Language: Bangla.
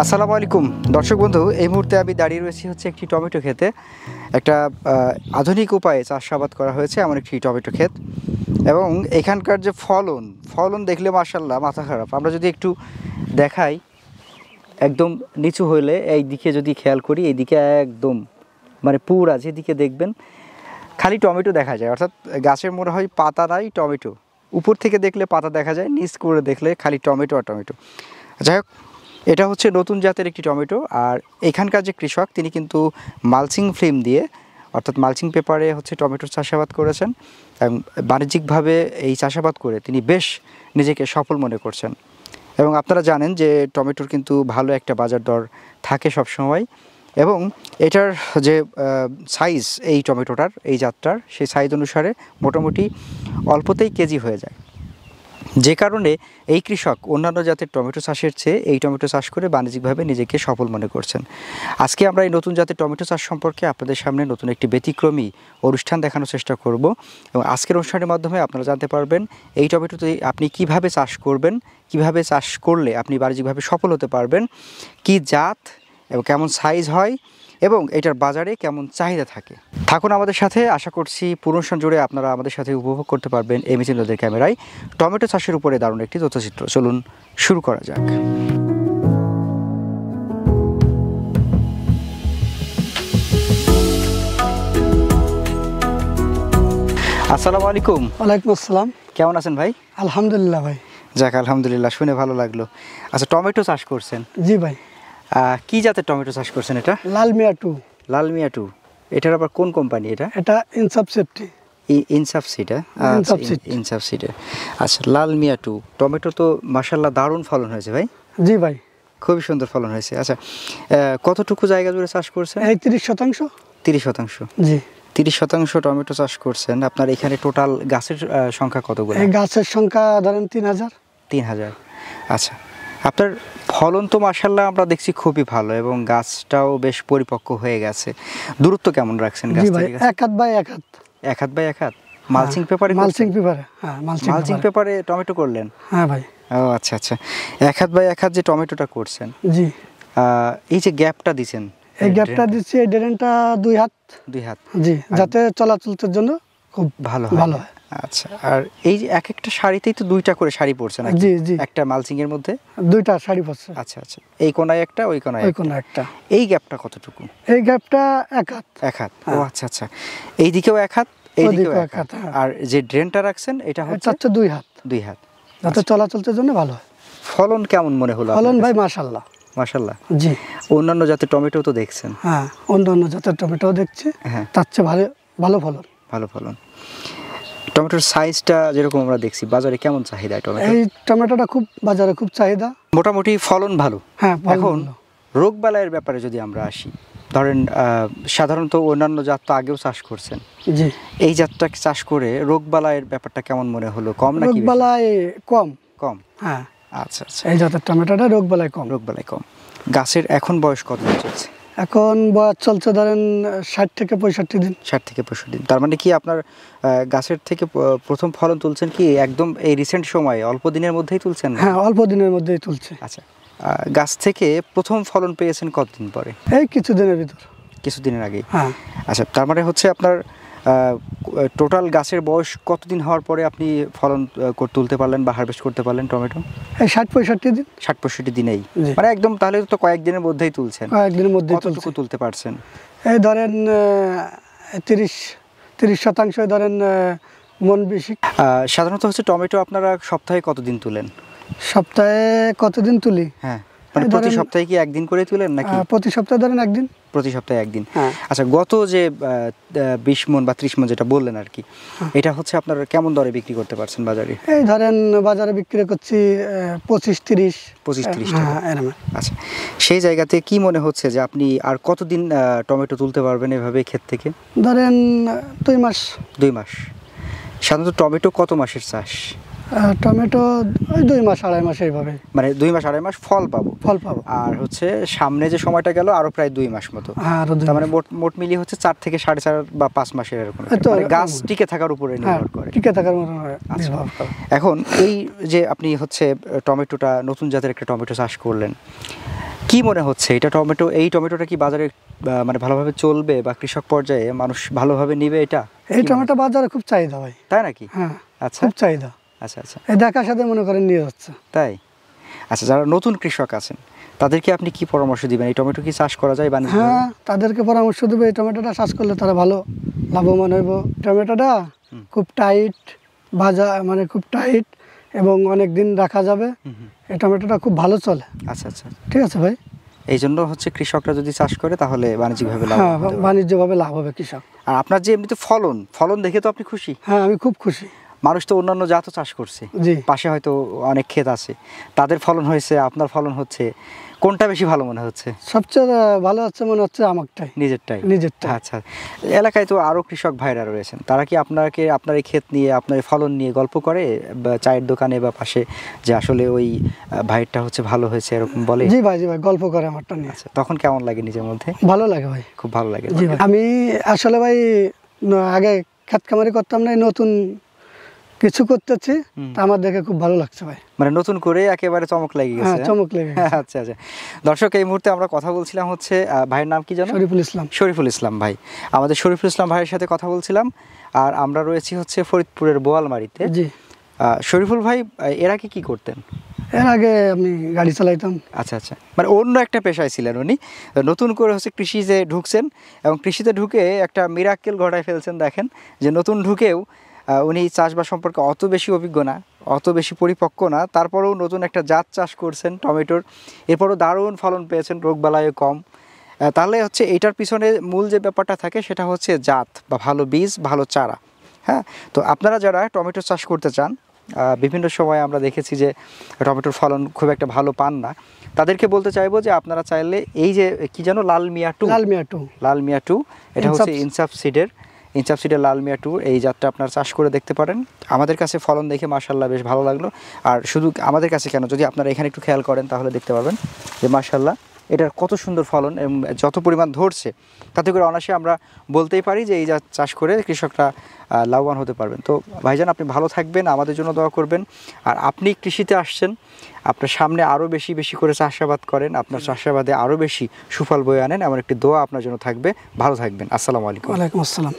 আসসালামু আলাইকুম দর্শক বন্ধু, এই মুহূর্তে আমি দাঁড়িয়ে রয়েছি হচ্ছে একটি টমেটো ক্ষেতে। একটা আধুনিক উপায়ে চাষাবাদ করা হয়েছে এমন একটি টমেটো ক্ষেত, এবং এখানকার যে ফলন দেখলে মাশাআল্লাহ মাথা খারাপ। আমরা যদি একটু দেখাই, একদম নিচু হইলে এই দিকে যদি খেয়াল করি, এই দিকে একদম মানে পুরা যেদিকে দেখবেন খালি টমেটো দেখা যায়, অর্থাৎ গাছের মনে হয় পাতা নাই, টমেটো। উপর থেকে দেখলে পাতা দেখা যায়, নিচ করে দেখলে খালি টমেটো আর টমেটো। যাই হোক, এটা হচ্ছে নতুন জাতের একটি টমেটো। আর এখানকার যে কৃষক, তিনি কিন্তু মালচিং ফিল্ম দিয়ে, অর্থাৎ মালচিং পেপারে হচ্ছে টমেটোর চাষাবাদ করেছেন, এবং বাণিজ্যিকভাবে এই চাষাবাদ করে তিনি বেশ নিজেকে সফল মনে করছেন। এবং আপনারা জানেন যে টমেটোর কিন্তু ভালো একটা বাজার দর থাকে সবসময়, এবং এটার যে সাইজ, এই টমেটোটার, এই জাতটার, সেই সাইজ অনুসারে মোটামুটি অল্পতেই কেজি হয়ে যায়। যে কারণে এই কৃষক অন্যান্য জাতের টমেটো চাষের চেয়ে এই টমেটো চাষ করে বাণিজ্যিকভাবে নিজেকে সফল মনে করছেন। আজকে আমরা এই নতুন জাতের টমেটো চাষ সম্পর্কে আপনাদের সামনে নতুন একটি ব্যতিক্রমী অনুষ্ঠান দেখানোর চেষ্টা করব, এবং আজকের অনুষ্ঠানের মাধ্যমে আপনারা জানতে পারবেন এই টমেটোতে আপনি কিভাবে চাষ করবেন, কিভাবে চাষ করলে আপনি বাণিজ্যিকভাবে সফল হতে পারবেন, কি জাত এবং কেমন সাইজ হয়, এবং এটার বাজারে কেমন চাহিদা থাকে। থাকুন আমাদের সাথে, আশা করছি পুরো অনুষ্ঠান জুড়ে আপনারা আমাদের সাথে উপভোগ করতে পারবেন এমএস ইমদাদের ক্যামেরায় টমেটো চাষের উপরে দারুণ একটি তথ্যচিত্র। চলুন শুরু করা যাক। আসসালামু আলাইকুম। ওয়ালাইকুম আসসালাম। কেমন আছেন ভাই? আলহামদুলিল্লাহ ভাই। যাক, আলহামদুলিল্লাহ, শুনে ভালো লাগলো। আচ্ছা, টমেটো চাষ করছেন? জি ভাই। কি জাতের টমেটো চাষ করছেন এটা? লাল মিয়া টু। লাল মিয়া টু, এটার আবার কোন কোম্পানি এটা? এটা ইনসাফ সেফটি। ইনসাফ সিডা। ইনসাফ সিডা। আচ্ছা, লাল মিয়া টু টমেটো তো মাশাআল্লাহ দারুণ ফলন হয়েছে ভাই। জি ভাই, খুবই সুন্দর ফলন হয়েছে। আচ্ছা, কতটুকু জায়গা জুড়ে চাষ করছেন? এই 30%। 30%? জি, 30% টমেটো চাষ করছেন। আপনার এখানে টোটাল গাছের সংখ্যা কতগুলো? এই গাছের সংখ্যা ধরেন 3000। 3000। আচ্ছা, আপনার ফলন তো মাশাআল্লাহ আমরা দেখছি খুবই ভালো, এবং গাছটাও বেশ পরিপক্ক হয়ে গেছে। দূরত্ব কেমন রাখছেন গাছ থেকে? এক হাত বাই এক হাত। এক হাত বাই এক হাত? মালচিং পেপারে? মালচিং পেপারে, হ্যাঁ মালচিং পেপারে টমেটো করলেন? হ্যাঁ ভাই। ও আচ্ছা আচ্ছা, এক হাত বাই এক হাত যে টমেটোটা করছেন, জি, এই যে গ্যাপটা দিছেন, এই গ্যাপটা দিচ্ছি, এই ড্রেনটা 2 হাত। 2 হাত? জি, যাতে চলাচলের জন্য খুব ভালো ভালো হয়। আচ্ছা, আর এই যে এক একটা সারিতেই তো 2টা করে সারি পড়ছে নাকি? জি জি, একটা মালচিং এর মধ্যে 2টা সারি পড়ছে। আচ্ছা আচ্ছা, এই কোনায় একটা, ওই কোনায় একটা। এই গ্যাপটা কতটুকু? এই গ্যাপটা এক হাত। এক হাত? ও আচ্ছা আচ্ছা, এই দিকেও এক হাত, এই দিকেও এক হাত। আর যে ড্রেনটা রাখছেন এটা হচ্ছে 2 হাত। 2 হাত, যাতে চলাচলের জন্য ভালো হয়। ফলন কেমন মনে হলো? ফলন ভাই মাশাআল্লাহ। মাশাআল্লাহ। জি, অন্যান্য জাতের টমেটো তো দেখছেন? হ্যাঁ, অন্যান্য জাতের টমেটো দেখছি, হ্যাঁ, তার চেয়ে ভালো ফলন। ভালো ফলন। টমেটোর সাইজটা যেরকম আমরা দেখছি, বাজারে কেমন চাহিদা টমেটো? এই টমেটোটা খুব বাজারে খুব চাহিদা, মোটামুটি ফলন ভালো। হ্যাঁ। এখন রোগবালাইয়ের ব্যাপারে যদি আমরা আসি, ধরেন সাধারণত অন্যান্য জাত তো আগেও চাষ করছেন, জি, এই জাতটাকে চাষ করে রোগবালাইয়ের ব্যাপারটা কেমন মনে হলো? কম নাকি? রোগবালাই কম। কম? হ্যাঁ, আচ্ছা আচ্ছা, এই জাতের টমেটোটা রোগবালাই কম। রোগবালাই কম। গাছের এখন বয়স কত চলছে? এখন বয়স চলছে ধরেন 60 থেকে 65 দিন। 60 থেকে 65 দিন। তার মানে কি আপনার গাছের থেকে প্রথম ফলন তুলছেন কি একদম এই রিসেন্ট সময়ে, অল্প দিনের মধ্যেই তুলছেন? হ্যাঁ, অল্প দিনের মধ্যেই তুলছে। আচ্ছা, গাছ থেকে প্রথম ফলন পেয়েছেন কতদিন পরে? এই কিছুদিনের ভিতর। কিছুদিনের আগেই? হ্যাঁ। আচ্ছা, তার মানে হচ্ছে আপনার টোটাল গাছের বয়স কতদিন হওয়ার পরে আপনি ফলন তুলতে পারলেন বা হারভেস্ট করতে পারলেন টমেটো? এই 60-65 দিন। 60-65 দিনেই? মানে একদম, তাহলে তো কয়েকদিনের মধ্যেই তুলছেন? কয়েকদিনের মধ্যেই। কতটুকু তুলতে পারছেন? এই ধরেন 30% ধরেন মন বেশি। সাধারণত হচ্ছে টমেটো আপনারা সপ্তাহে কতদিন তুলেন? সপ্তাহে কতদিন তুলি? হ্যাঁ, মানে প্রতি সপ্তাহে কি একদিন করে তুলেন নাকি? প্রতি সপ্তাহে ধরেন একদিন। প্রতি সপ্তাহে একদিন? হ্যাঁ। আচ্ছা, গত যে 20 মণ বা 30 মণ যেটা বললেন আর কি, এটা হচ্ছে আপনারা কেমন দরে বিক্রি করতে পারছেন বাজারে? এই ধরেন বাজারে বিক্রি করছি 25-30। 25-30 টাকা? এরকম। আচ্ছা, সেই জায়গাতে কি মনে হচ্ছে যে আপনি আর কতদিন টমেটো তুলতে পারবেন এভাবে ক্ষেত থেকে? ধরেন 2 মাস। 2 মাস? সাধারণত টমেটো কত মাসের চাষ? টমেটো ওই 2 মাস 2.5 মাস এইভাবে। মানে 2 মাস 2.5 মাস ফল পাবো? ফল পাবো। আর হচ্ছে সামনে যে সময়টা গেল আরো প্রায় 2 মাস মতো? হ্যাঁ, তার মানে মোট মিলিয়ে হচ্ছে 4 থেকে 4.5 বা 5 মাসের এরকম। মানে গাছ টিকে থাকার উপরে নির্ভর করে? টিকে থাকার মতো নির্ভর করে। এখন এই যে আপনি হচ্ছে টমেটোটা নতুন জাতের একটা টমেটো চাষ করলেন, কি মনে হচ্ছে এটা এই টমেটোটা কি বাজারে মানে ভালোভাবে চলবে বা কৃষক পর্যায়ে মানুষ ভালোভাবে নিবে এটা? এই টমেটো বাজারে খুব চাহিদা ভাই। তাই নাকি? হ্যাঁ, আচ্ছা খুব চাহিদা। আচ্ছা আচ্ছা, এই দেখার সাথে মনে করেন নিয়ে যাচ্ছে। তাই? আচ্ছা, যারা নতুন কৃষক আছেন তাদেরকে আপনি কি পরামর্শ দিবেন? এই টমেটো কি চাষ করা যায় বাণিজ্যিকভাবে? হ্যাঁ, তাদেরকে পরামর্শ দেবে এই টমেটোটা চাষ করলে তারা ভালো লাভবান হইব। টমেটোটা খুব টাইট মানে খুব টাইট এবং অনেক দিন রাখা যাবে। এই টমেটোটা খুব ভালো চলে। আচ্ছা আচ্ছা, ঠিক আছে ভাই। এই জন্য হচ্ছে কৃষকরা যদি চাষ করে তাহলে বাণিজ্যিকভাবে লাভ হ্যাঁ, হতে পারে। বাণিজ্যভাবে লাভ হবে কৃষক। আর আপনার যে এমনিতে ফলন দেখে তো আপনি খুশি? হ্যাঁ, আমি খুব খুশি। মানুষ তো অন্যান্য জাতও চাষ করছে, জি। পাশে হয়তো অনেক ক্ষেত আছে, তাদের ফলন হয়েছে, আপনার ফলন হচ্ছে, কোনটা বেশি ভালো মনে হচ্ছে? সবচেয়ে ভালো হচ্ছে মনে হচ্ছে আমারটাই, নিজেরটাই। আচ্ছা, এলাকায় তো আরো কৃষক ভাইরা রয়েছেন, তারা কি আপনার এই ক্ষেত নিয়ে, আপনার এই ফলন নিয়ে গল্প করে বা চায়ের দোকানে বা পাশে, যে আসলে ওই ভাইটা হচ্ছে ভালো হয়েছে এরকম বলে? জি ভাই, গল্প করে আমারটা নিয়ে। আচ্ছা, তখন কেমন লাগে নিজের মধ্যে? ভালো লাগে ভাই, খুব ভালো লাগে। জি ভাই। আমি আসলে ভাই আগে ক্ষেত খামারি করতাম না, নতুন কিছু করতেছি, তা আমার দেখে খুব ভালো লাগছে ভাই। মানে নতুন করে একেবারে চমক লেগে গেছে? হ্যাঁ, চমক লেগে গেছে। আচ্ছা আচ্ছা, দর্শক এই মুহূর্তে আমরা কথা বলছিলাম হচ্ছে ভাইয়ের নাম কি জানো? শরীফুল ইসলাম ভাই। আমাদের শরীফুল ইসলাম ভাইয়ের সাথে কথা বলছিলাম, আর আমরা রয়েছি হচ্ছে ফরিদপুরের বোয়ালমারিতে। জি। শরীফুল ভাই এর আগে কি করতেন? এর আগে আমি গাড়ি চালাইতাম। আচ্ছা আচ্ছা, মানে অন্য একটা পেশায় ছিলেন উনি, নতুন করে হচ্ছে কৃষিতে ঢুকছেন এবং কৃষিতে ঢুকে একটা মিরাক্কেল ঘটায় ফেলছেন। দেখেন যে নতুন ঢুকেও উনি চাষবাস সম্পর্কে অত বেশি অভিজ্ঞ না, অত বেশি পরিপক্ক না, তারপরেও নতুন একটা জাত চাষ করছেন টমেটোর, এরপরও দারুণ ফলন পেয়েছেন, রোগবালাইও কম। তাহলে হচ্ছে এটার পিছনে মূল যে ব্যাপারটা থাকে সেটা হচ্ছে জাত বা ভালো বীজ, ভালো চারা। হ্যাঁ, তো আপনারা যারা টমেটো চাষ করতে চান, বিভিন্ন সময় আমরা দেখেছি যে টমেটোর ফলন খুব একটা ভালো পান না, তাদেরকে বলতে চাইবো যে আপনারা চাইলে এই যে কি যেন লাল মিয়া টু, এটা হচ্ছে ইনসাফ সিডের লাল মিয়া টু, এই জাতটা আপনার চাষ করে দেখতে পারেন। আমাদের কাছে ফলন দেখে মাশাআল্লাহ বেশ ভালো লাগলো। আর শুধু আমাদের কাছে কেন, যদি আপনারা এখানে একটু খেয়াল করেন তাহলে দেখতে পারবেন যে মাশাআল্লাহ এটার কত সুন্দর ফলন এবং যত পরিমাণ ধরছে তাতে করে অনায়াসে আমরা বলতেই পারি যে এই জাত চাষ করে কৃষকরা লাভবান হতে পারবেন। তো ভাইজান, আপনি ভালো থাকবেন, আমাদের জন্য দোয়া করবেন। আর আপনি কৃষিতে আসছেন, আপনার সামনে আরও বেশি বেশি করে চাষাবাদ করেন, আপনার চাষাবাদে আরও বেশি সুফল বয়ে আনেন, এমন একটি দোয়া আপনার জন্য থাকবে। ভালো থাকবেন। আসসালামু আলাইকুম। ওয়ালাইকুম আসসালাম।